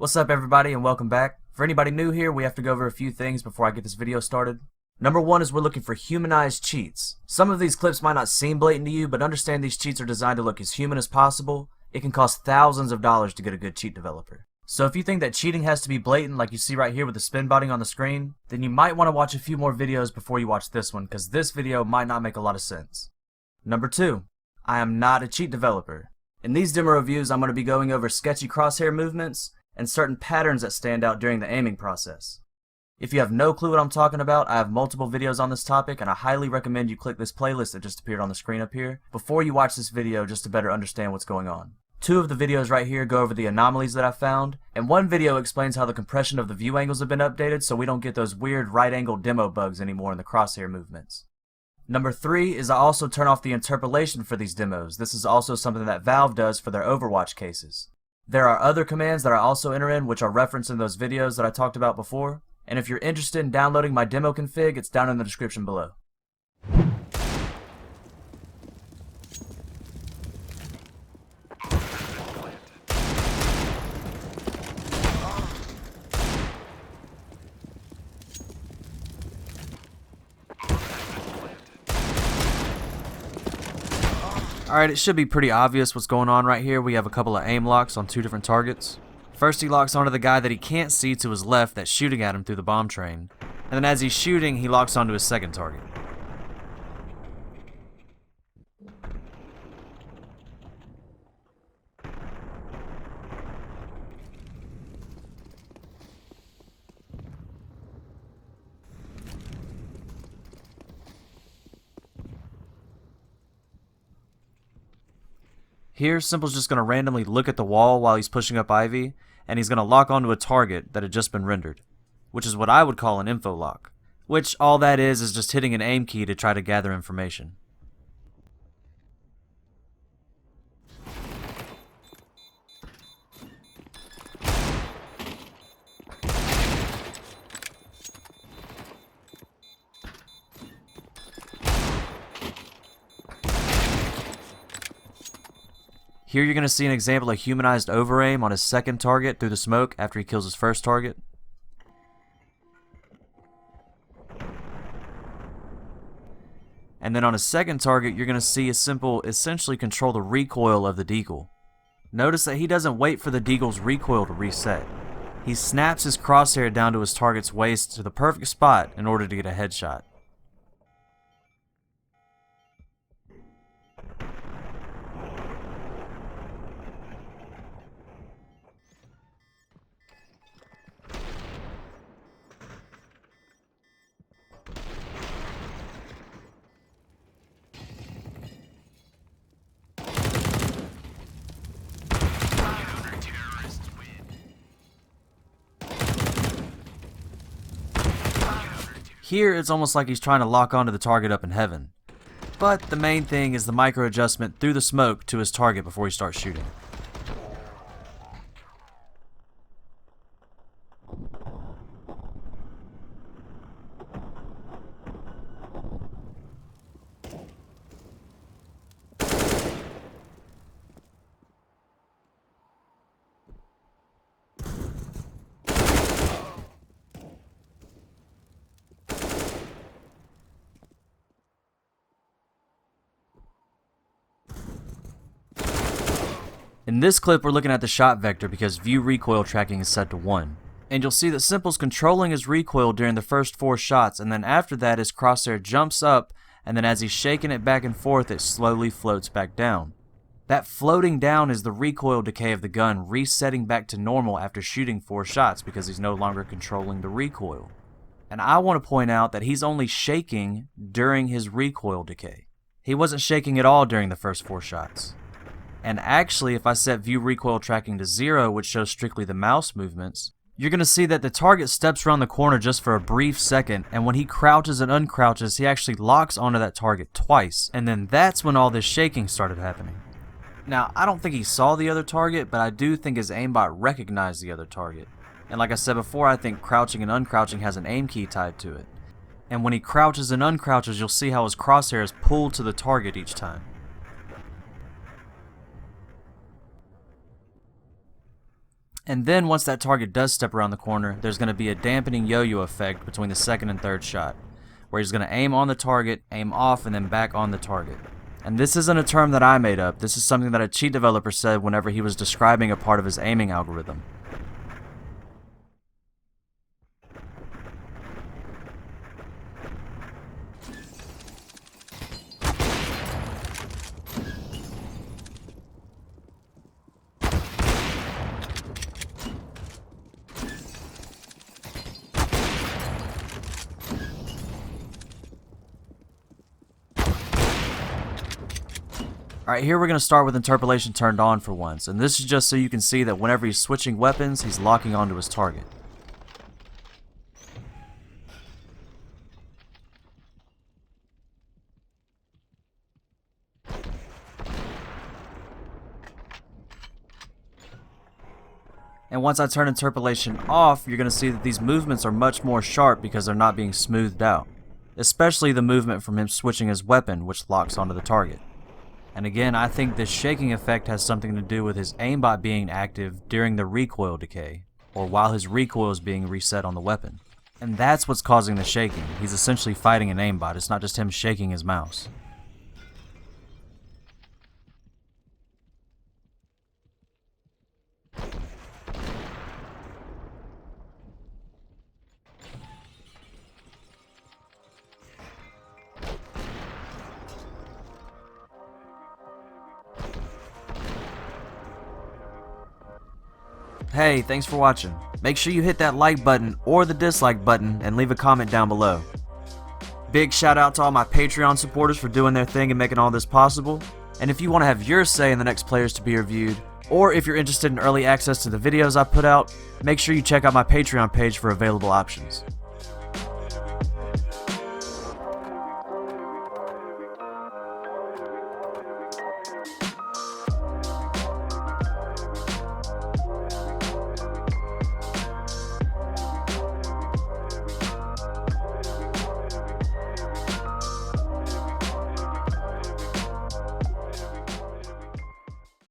What's up everybody and welcome back. For anybody new here, we have to go over a few things before I get this video started. Number one is we're looking for humanized cheats. Some of these clips might not seem blatant to you, but understand these cheats are designed to look as human as possible. It can cost thousands of dollars to get a good cheat developer. So if you think that cheating has to be blatant like you see right here with the spin botting on the screen, then you might want to watch a few more videos before you watch this one, because this video might not make a lot of sense. Number two, I am not a cheat developer. In these demo reviews, I'm going to be going over sketchy crosshair movements and certain patterns that stand out during the aiming process. If you have no clue what I'm talking about, I have multiple videos on this topic, and I highly recommend you click this playlist that just appeared on the screen up here before you watch this video just to better understand what's going on. Two of the videos right here go over the anomalies that I found, and one video explains how the compression of the view angles have been updated so we don't get those weird right-angle demo bugs anymore in the crosshair movements. Number three is I also turn off the interpolation for these demos. This is also something that Valve does for their Overwatch cases. There are other commands that I also enter in which are referenced in those videos that I talked about before, and if you're interested in downloading my demo config, it's down in the description below. Alright, it should be pretty obvious what's going on right here. We have a couple of aim locks on two different targets. First he locks onto the guy that he can't see to his left that's shooting at him through the bomb train. And then as he's shooting, he locks onto his second target. Here, s1mple's just going to randomly look at the wall while he's pushing up Ivy, and he's going to lock onto a target that had just been rendered, which is what I would call an infolock, which all that is just hitting an aim key to try to gather information. Here you're going to see an example of humanized overaim on his second target through the smoke after he kills his first target. And then on his second target, you're going to see s1mple essentially control the recoil of the deagle. Notice that he doesn't wait for the deagle's recoil to reset. He snaps his crosshair down to his target's waist to the perfect spot in order to get a headshot. Here, it's almost like he's trying to lock onto the target up in heaven. But the main thing is the micro adjustment through the smoke to his target before he starts shooting. In this clip, we're looking at the shot vector because view recoil tracking is set to 1. And you'll see that s1mple's controlling his recoil during the first 4 shots, and then after that his crosshair jumps up, and then as he's shaking it back and forth, it slowly floats back down. That floating down is the recoil decay of the gun resetting back to normal after shooting 4 shots because he's no longer controlling the recoil. And I want to point out that he's only shaking during his recoil decay. He wasn't shaking at all during the first 4 shots. And actually, if I set view recoil tracking to 0, which shows strictly the mouse movements, you're going to see that the target steps around the corner just for a brief second, and when he crouches and uncrouches, he actually locks onto that target twice, and then that's when all this shaking started happening. Now, I don't think he saw the other target, but I do think his aimbot recognized the other target. And like I said before, I think crouching and uncrouching has an aim key tied to it. And when he crouches and uncrouches, you'll see how his crosshair is pulled to the target each time. And then once that target does step around the corner, there's going to be a dampening yo-yo effect between the second and third shot, where he's going to aim on the target, aim off, and then back on the target. And this isn't a term that I made up, this is something that a cheat developer said whenever he was describing a part of his aiming algorithm. Alright, here we're going to start with Interpolation turned on for once, and this is just so you can see that whenever he's switching weapons, he's locking onto his target. And once I turn Interpolation off, you're going to see that these movements are much more sharp because they're not being smoothed out. Especially the movement from him switching his weapon, which locks onto the target. And again, I think this shaking effect has something to do with his aimbot being active during the recoil decay, or while his recoil is being reset on the weapon. And that's what's causing the shaking. He's essentially fighting an aimbot, it's not just him shaking his mouse. Hey, thanks for watching. Make sure you hit that like button or the dislike button and leave a comment down below. Big shout out to all my Patreon supporters for doing their thing and making all this possible. And if you want to have your say in the next players to be reviewed, or if you're interested in early access to the videos I put out, make sure you check out my Patreon page for available options.